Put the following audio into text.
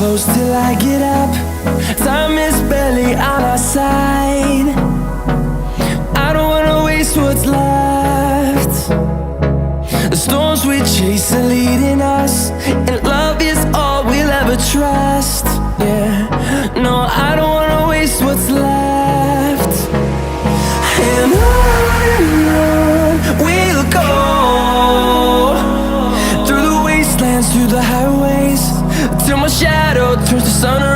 close till I get up. Time is barely on our side. I don't wanna waste what's left. The storms we chase are leading us, and love is all we'll ever trust. Yeah, no, I don't wanna waste what's left. And on we'll go, through the wastelands, through the highways, till my shadow turns to sun